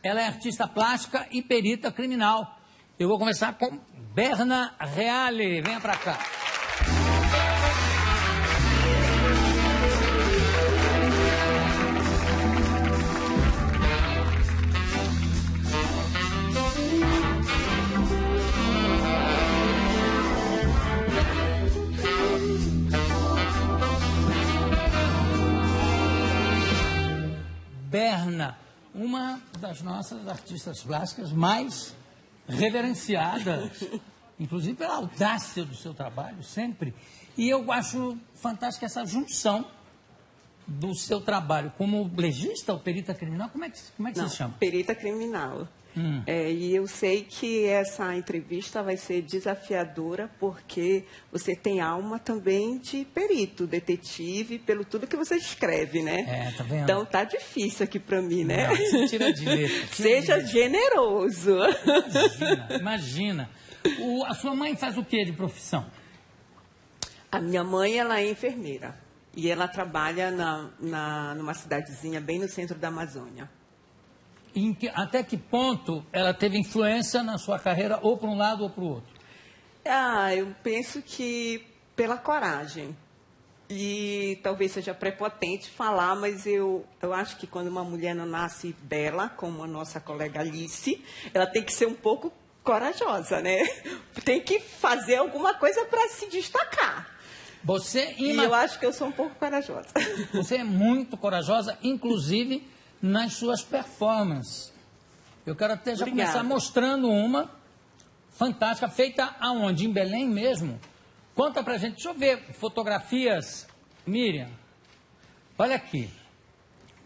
Ela é artista plástica e perita criminal. Eu vou começar com Berna Reale. Venha para cá. Berna, uma das nossas artistas plásticas mais reverenciadas, inclusive pela audácia do seu trabalho, sempre. E eu acho fantástica essa junção do seu trabalho como legista ou perita criminal. Como é que Não, se chama? Perita criminal. E eu sei que essa entrevista vai ser desafiadora porque você tem alma também de perito, detetive, pelo tudo que você escreve, né? Tá vendo? Então tá difícil aqui para mim, né? Não, você tira de letra. Seja generoso. Imagina. A sua mãe faz o que de profissão? A minha mãe, ela é enfermeira. E ela trabalha numa cidadezinha bem no centro da Amazônia. Até que ponto ela teve influência na sua carreira, ou para um lado ou para o outro? Eu penso que pela coragem. E talvez seja prepotente falar, mas eu acho que quando uma mulher não nasce bela, como a nossa colega Alice, ela tem que ser um pouco corajosa, né? Tem que fazer alguma coisa para se destacar. E eu acho que eu sou um pouco corajosa. Você é muito corajosa, inclusive nas suas performances. Eu quero até já começar mostrando uma fantástica, feita aonde? Em Belém mesmo? Conta pra gente, deixa eu ver fotografias. Miriam, olha aqui.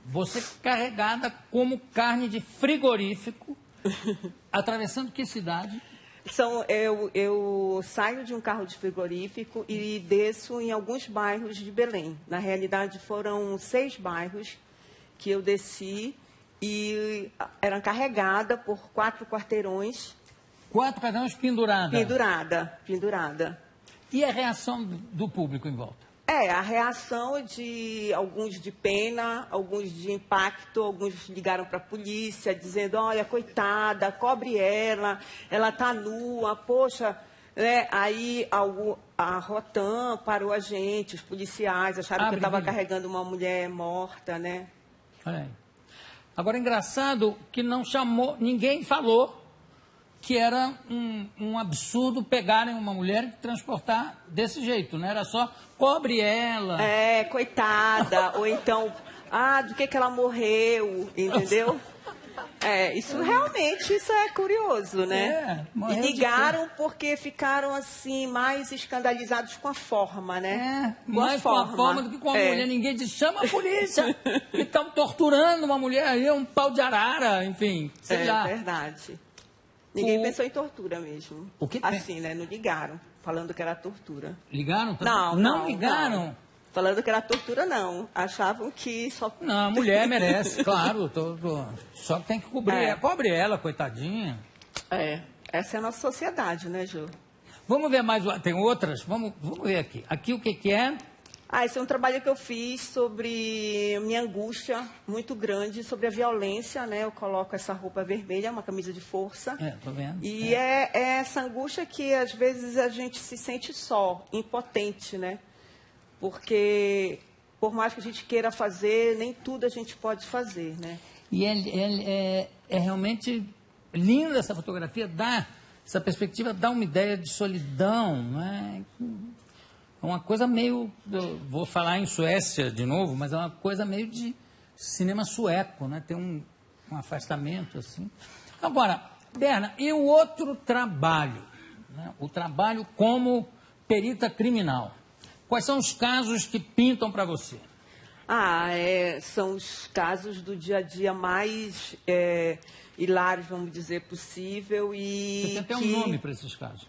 Você carregada como carne de frigorífico, atravessando que cidade? Eu saio de um carro de frigorífico e desço em alguns bairros de Belém. Na realidade, foram 6 bairros que eu desci e era carregada por 4 quarteirões. 4 quarteirões pendurada? Pendurada. E a reação do público em volta? A reação de alguns de pena, alguns de impacto, alguns ligaram para a polícia dizendo, olha, coitada, cobre ela está nua, poxa, né? Aí a Rotam parou a gente, os policiais acharam que eu estava carregando uma mulher morta, né? Olha aí. Agora, engraçado que não chamou, ninguém falou que era um absurdo pegarem uma mulher e transportar desse jeito, né? Era só, cobre ela. Coitada. Ou então, do que ela morreu, entendeu? Isso é curioso, né? E ligaram porque ficaram, assim, mais escandalizados com a forma, né? Mais com a forma do que com a mulher. Ninguém diz, chama a polícia. Que estão torturando uma mulher aí, um pau de arara, enfim. Sei lá. Verdade. Ninguém pensou em tortura mesmo. O que assim, né? Não ligaram, falando que era tortura. Ligaram? Não ligaram? Não. Falando que era tortura, não. Achavam que só... Não, a mulher merece, claro. Só que tem que cobrir. Cobre ela, coitadinha. Essa é a nossa sociedade, né, Jô? Vamos ver mais. Tem outras? Vamos ver aqui. Aqui o que é? Esse é um trabalho que eu fiz sobre minha angústia muito grande, sobre a violência, né? Eu coloco essa roupa vermelha, uma camisa de força. Tô vendo. E é essa angústia que, às vezes, a gente se sente só, impotente, né? Porque, por mais que a gente queira fazer, nem tudo a gente pode fazer, né? E é realmente linda essa fotografia, essa perspectiva dá uma ideia de solidão, né? É uma coisa meio, vou falar em Suécia de novo, mas é uma coisa meio de cinema sueco, né? Tem um afastamento, assim. Agora, Berna, e o outro trabalho, né? O trabalho como perita criminal. Quais são os casos que pintam para você? São os casos do dia a dia mais hilários, vamos dizer, possível. Você tem até um nome para esses casos.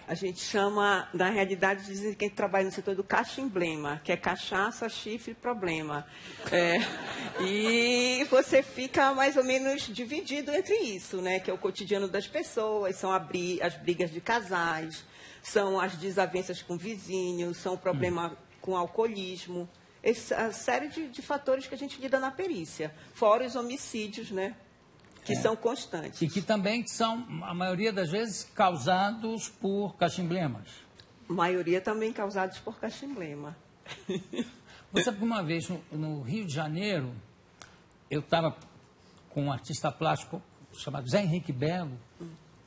A gente chama, na realidade, dizem que a gente trabalha no setor do caixa-emblema, que é cachaça, chifre, problema. E você fica mais ou menos dividido entre isso, né? Que é o cotidiano das pessoas, são as brigas de casais, são as desavenças com vizinhos, são o problema com alcoolismo. A série de fatores que a gente lida na perícia, fora os homicídios, né? que são constantes. E que também são, a maioria das vezes, causados por cachimblemas. A maioria também causados por cachimblema. Você sabe que uma vez, no Rio de Janeiro, eu estava com um artista plástico chamado Zé Henrique Belo,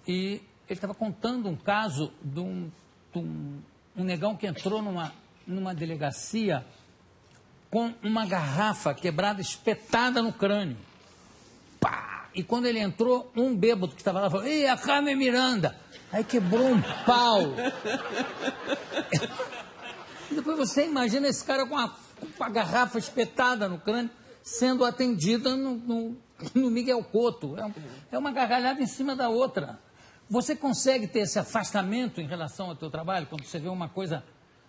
e ele estava contando um caso de um negão que entrou numa delegacia com uma garrafa quebrada, espetada no crânio. Pá! E quando ele entrou, um bêbado que estava lá falou: "Ih, a Carmen Miranda!" Aí quebrou um pau. E depois você imagina esse cara com a garrafa espetada no crânio, sendo atendida no Miguel Cotto. É uma gargalhada em cima da outra. Você consegue ter esse afastamento em relação ao teu trabalho, quando você vê uma coisa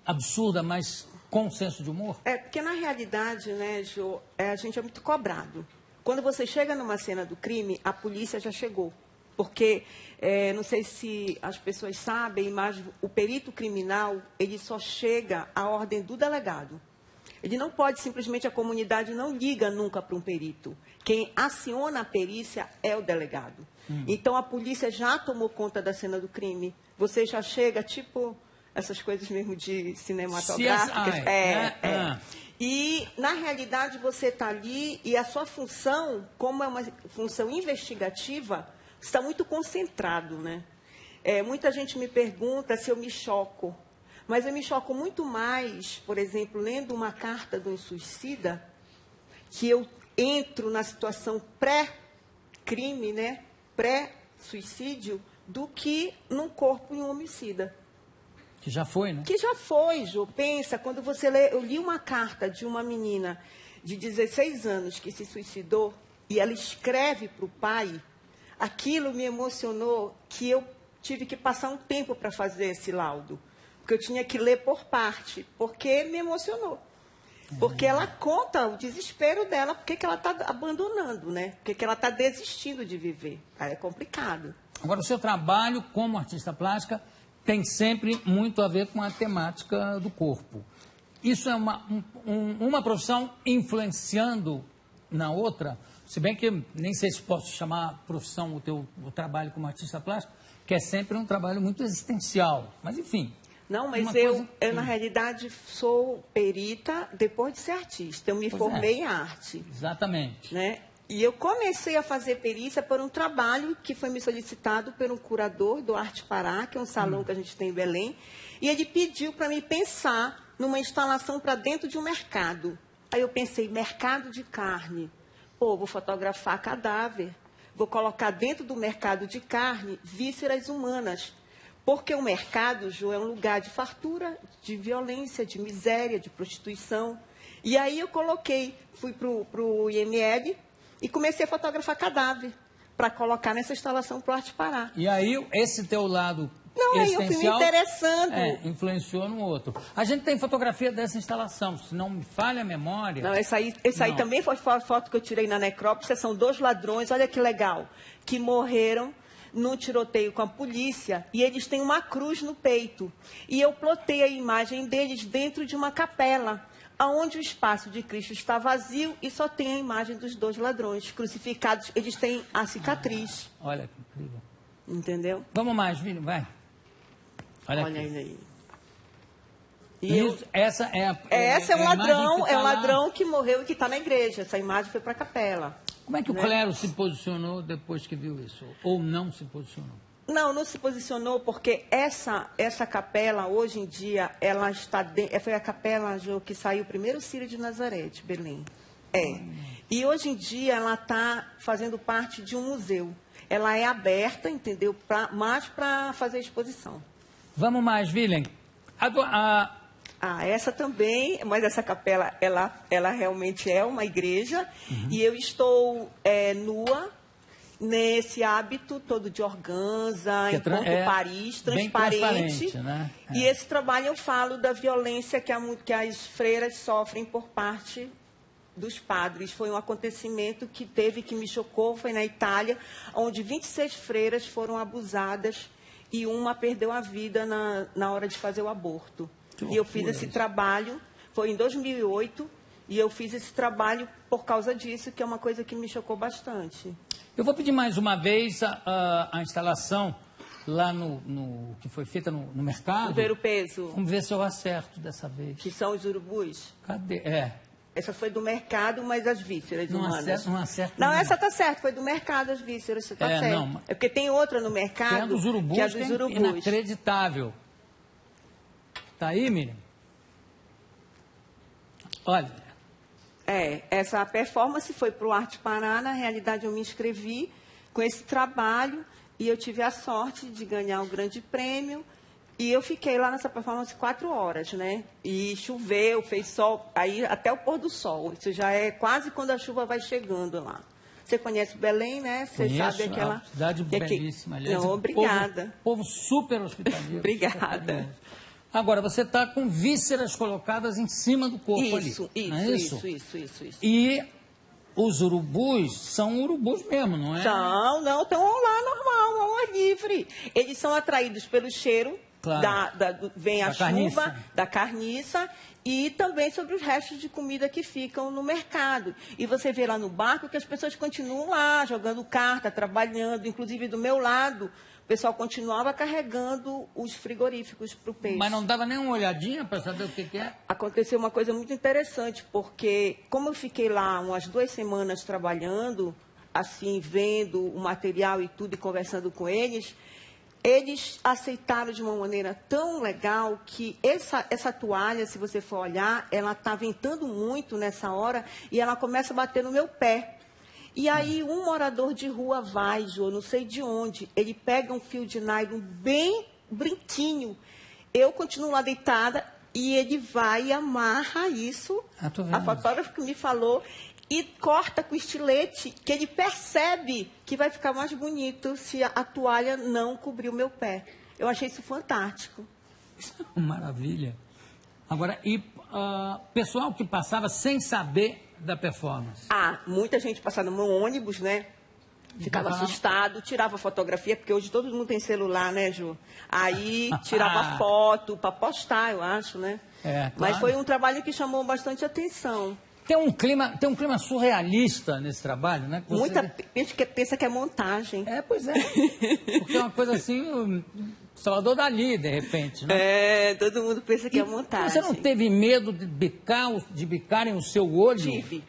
absurda, mas com senso de humor? Porque na realidade, né, Jô, a gente é muito cobrado. Quando você chega numa cena do crime, a polícia já chegou. Porque, não sei se as pessoas sabem, mas o perito criminal, ele só chega à ordem do delegado. Ele não pode, simplesmente, a comunidade não liga nunca para um perito. Quem aciona a perícia é o delegado. Então, a polícia já tomou conta da cena do crime. Você já chega, tipo, essas coisas mesmo de cinematográficas. CSI, E, na realidade, você está ali e a sua função, como é uma função investigativa, está muito concentrado, né? Muita gente me pergunta se eu me choco. Mas eu me choco muito mais, por exemplo, lendo uma carta de um suicida, que eu entro na situação pré-crime, né? Pré-suicídio, do que num corpo em um homicida. Que já foi, né? Que já foi, Jô. Pensa, quando você lê... Eu li uma carta de uma menina de 16 anos que se suicidou, e ela escreve para o pai, aquilo me emocionou, que eu tive que passar um tempo para fazer esse laudo. Porque eu tinha que ler por parte, porque me emocionou. Porque ela conta o desespero dela, porque que ela está abandonando, né? Porque que ela está desistindo de viver. Aí é complicado. Agora, o seu trabalho como artista plástica tem sempre muito a ver com a temática do corpo. Isso é uma profissão influenciando na outra, se bem que nem sei se posso chamar profissão o trabalho como artista plástico, que é sempre um trabalho muito existencial. Mas, enfim... Não, mas eu, na realidade, sou perita depois de ser artista. Eu me formei em arte. Exatamente. Né? E eu comecei a fazer perícia por um trabalho que foi me solicitado por um curador do Arte Pará, que é um salão que a gente tem em Belém. E ele pediu para mim pensar numa instalação para dentro de um mercado. Aí eu pensei, mercado de carne. Pô, vou fotografar cadáver. Vou colocar dentro do mercado de carne vísceras humanas. Porque o mercado, Jô, é um lugar de fartura, de violência, de miséria, de prostituição. E aí eu fui para o IML e comecei a fotografar cadáver para colocar nessa instalação para o Arte Pará. E aí esse teu lado aí eu fui me interessando. Influenciou no outro. A gente tem fotografia dessa instalação, se não me falha a memória... Não, essa aí também foi a foto que eu tirei na necrópsia, são 2 ladrões, olha que legal, que morreram num tiroteio com a polícia, e eles têm uma cruz no peito. E eu plotei a imagem deles dentro de uma capela, onde o espaço de Cristo está vazio e só tem a imagem dos 2 ladrões crucificados. Eles têm a cicatriz. Olha que incrível. Entendeu? Vamos mais, Vini, vai. Olha aqui. Aí. Essa é Essa é um ladrão, é um ladrão que morreu e que está na igreja. Essa imagem foi para a capela. Como é que o clero se posicionou depois que viu isso? Ou não se posicionou? Não se posicionou porque essa capela, hoje em dia, ela está foi a capela, Jô, que saiu o primeiro Círio de Nazaré, de Belém. E hoje em dia ela está fazendo parte de um museu. Ela é aberta, entendeu? Mais para fazer exposição. Vamos mais, William. Essa também, mas essa capela, ela realmente é uma igreja. E eu estou nua, nesse hábito todo de organza, enquanto Paris, transparente. Né? E esse trabalho eu falo da violência que as freiras sofrem por parte dos padres. Foi um acontecimento que me chocou, foi na Itália, onde 26 freiras foram abusadas e uma perdeu a vida na hora de fazer o aborto. E eu fiz esse trabalho, foi em 2008, E eu fiz esse trabalho por causa disso, que é uma coisa que me chocou bastante. Eu vou pedir mais uma vez a instalação lá que foi feita no mercado. Ver o peso. Vamos ver se eu acerto dessa vez. Que são os urubus. Cadê? Essa foi do mercado, mas as vísceras humanas. Não acerta. Não, essa tá certo, foi do mercado as vísceras, você tá certo. Não, é porque tem outra no mercado, tem a dos urubus, que é a dos urubus. Inacreditável. Tá aí, Miriam? Olha. Essa performance foi para o Arte Pará. Na realidade, eu me inscrevi com esse trabalho e eu tive a sorte de ganhar o grande prêmio. E eu fiquei lá nessa performance 4 horas, né? E choveu, fez sol, aí até o pôr do sol. Isso já é quase quando a chuva vai chegando lá. Você conhece Belém, né? Você sabe aquela... cidade belíssima. Aliás, não, obrigada. Povo super hospitaleiro. Obrigada. Agora, você está com vísceras colocadas em cima do corpo ali. Isso. E os urubus são urubus mesmo, não é? Não, estão lá normal, ao ar livre. Eles são atraídos pelo cheiro, claro. Vem a chuva, da carniça, e também sobre os restos de comida que ficam no mercado. E você vê lá no barco que as pessoas continuam lá, jogando carta, trabalhando, inclusive do meu lado. O pessoal continuava carregando os frigoríficos para o peixe. Mas não dava nem uma olhadinha para saber o que é? Aconteceu uma coisa muito interessante, porque como eu fiquei lá umas 2 semanas trabalhando, assim, vendo o material e tudo, e conversando com eles aceitaram de uma maneira tão legal que essa toalha, se você for olhar, ela está ventando muito nessa hora e ela começa a bater no meu pé. E aí um morador de rua vai, Jô, não sei de onde, ele pega um fio de nylon bem branquinho. Eu continuo lá deitada e ele vai e amarra isso. A fotógrafa que me falou, e corta com estilete, que ele percebe que vai ficar mais bonito se a toalha não cobrir o meu pé. Eu achei isso fantástico. Maravilha. Agora, pessoal que passava sem saber da performance? Muita gente passava no ônibus, né? Ficava assustado, tirava fotografia, porque hoje todo mundo tem celular, né, Ju? Aí tirava foto para postar, eu acho, né? Claro. Mas foi um trabalho que chamou bastante atenção. Tem um clima surrealista nesse trabalho, né? Muita gente que pensa que é montagem. Pois é. Porque é uma coisa assim, Salvador Dalí, de repente, né? Todo mundo pensa que é montagem. Você não teve medo de bicarem o seu olho? Tive.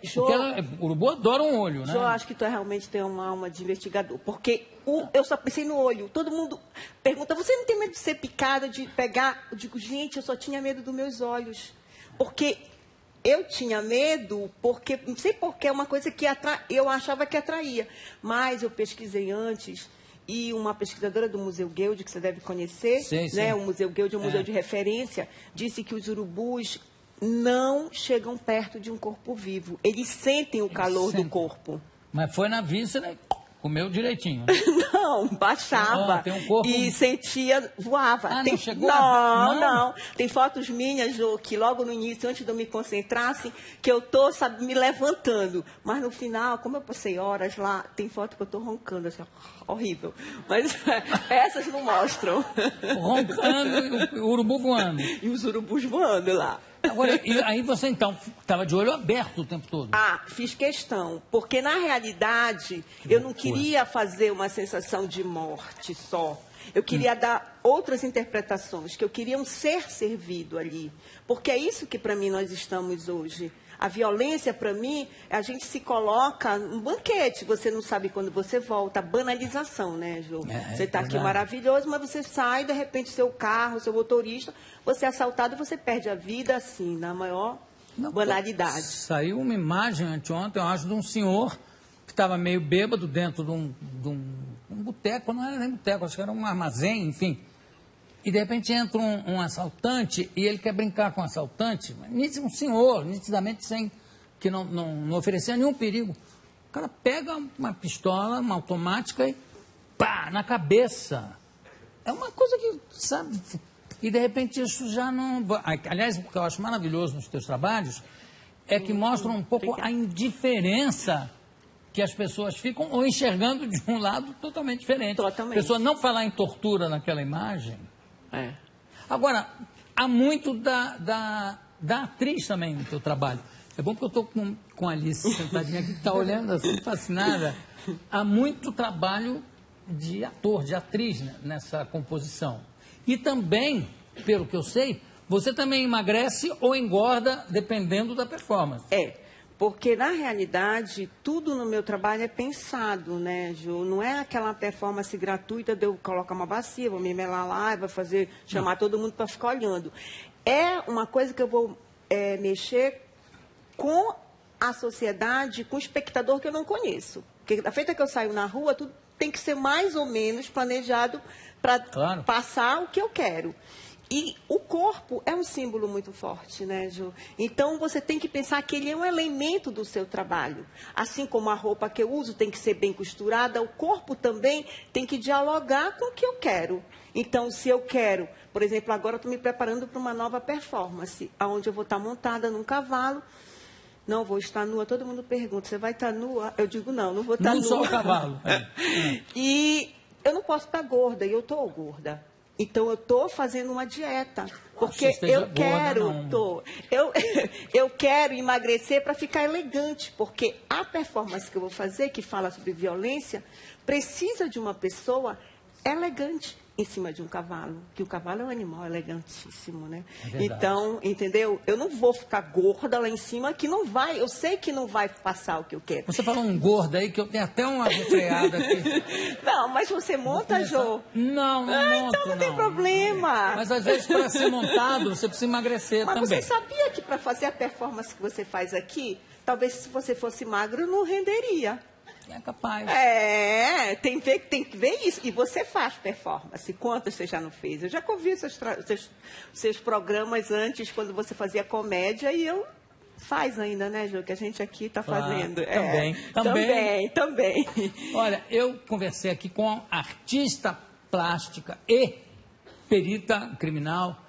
Jô, porque o urubu adora um olho, né? Jô, acho que tu realmente tem uma alma de investigador. Porque eu só pensei no olho. Todo mundo pergunta, você não tem medo de ser picada, de pegar? Eu digo, gente, eu só tinha medo dos meus olhos. Porque eu tinha medo, porque não sei porquê, é uma coisa que eu achava que atraía. Mas eu pesquisei antes, e uma pesquisadora do Museu Guild, que você deve conhecer, né? O Museu Guild é um museu de referência, disse que os urubus não chegam perto de um corpo vivo. Eles sentem o calor do corpo. Mas foi na víscera, comeu direitinho. Não, baixava. Tem um corpo... E sentia, voava. Não chegou? Não. Tem fotos minhas, Jô, que logo no início, antes de eu me concentrar, assim, que eu tô, me levantando. Mas no final, como eu passei horas lá, tem foto que eu tô roncando, assim, horrível. Mas essas não mostram. Roncando e o urubu voando. E os urubus voando lá. Agora, aí você, então, estava de olho aberto o tempo todo? Fiz questão, porque, na realidade, eu não queria fazer uma sensação de morte só. Eu queria dar outras interpretações, que eu queria um ser servido ali. Porque é isso que, para mim, nós estamos hoje. A violência, para mim, a gente se coloca num banquete. Você não sabe quando você volta. A banalização, né, Jô? Você está aqui maravilhoso, mas você sai, de repente, seu carro, seu motorista, você é assaltado e você perde a vida, assim, na maior banalidade. Saiu uma imagem anteontem, eu acho, de um senhor que estava meio bêbado dentro de um boteco, não era nem boteco, acho que era um armazém, enfim. E, de repente, entra um assaltante e ele quer brincar com o assaltante. Um senhor, nitidamente, que não oferecia nenhum perigo. O cara pega uma pistola, uma automática e pá, na cabeça. É uma coisa que, sabe... E, de repente, isso já não... Aliás, o que eu acho maravilhoso nos teus trabalhos é que mostram um pouco a indiferença que as pessoas ficam ou enxergando de um lado totalmente diferente. Totalmente. A pessoa não falar em tortura naquela imagem... Agora, há muito da atriz também no teu trabalho. É bom porque eu estou com a Alice sentadinha aqui, que está olhando assim, fascinada. Há muito trabalho de ator, de atriz, né, nessa composição. E também, pelo que eu sei, você também emagrece ou engorda dependendo da performance. Porque, na realidade, tudo no meu trabalho é pensado, né, Ju? Não é aquela performance gratuita de eu colocar uma bacia, vou me melar lá, vou chamar todo mundo para ficar olhando. É uma coisa que eu vou mexer com a sociedade, com o espectador que eu não conheço. Porque da feita que eu saio na rua, tudo tem que ser mais ou menos planejado para passar o que eu quero. E o corpo é um símbolo muito forte, né, Ju? Então, você tem que pensar que ele é um elemento do seu trabalho. Assim como a roupa que eu uso tem que ser bem costurada, o corpo também tem que dialogar com o que eu quero. Então, se eu quero, por exemplo, agora eu estou me preparando para uma nova performance, onde eu vou estar montada num cavalo. Não, vou estar nua. Todo mundo pergunta, você vai estar nua? Eu digo, não vou estar nua. Não sou o cavalo. E eu não posso estar gorda, e eu estou gorda. Então, eu estou fazendo uma dieta. Porque eu quero... Eu quero emagrecer para ficar elegante. Porque a performance que eu vou fazer, que fala sobre violência, precisa de uma pessoa elegante em cima de um cavalo, que o cavalo é um animal elegantíssimo, né? Então, entendeu? Eu não vou ficar gorda lá em cima, que não vai, eu sei que não vai passar o que eu quero. Você falou um gordo aí, que eu tenho até uma refreada aqui. Não, mas você monta, Jô? Não monto, então não tem problema. Mas às vezes, para ser montado, você precisa emagrecer também. Mas você sabia que para fazer a performance que você faz aqui, talvez se você fosse magro, não renderia. É capaz. Tem que ver isso. E você faz performance. Quantas você já não fez? Eu já ouvi seus programas antes, quando você fazia comédia, e eu faz ainda, né, Jô? Que a gente aqui está fazendo. Também. Olha, eu conversei aqui com a artista plástica e perita criminal,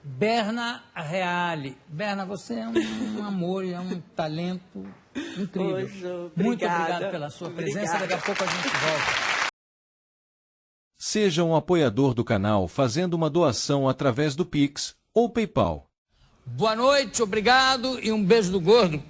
Berna Reale. Berna, você é um amor, é um talento incrível. Jô, muito obrigado pela sua presença. Daqui a pouco a gente volta. Seja um apoiador do canal fazendo uma doação através do Pix ou PayPal. Boa noite, obrigado e um beijo do gordo.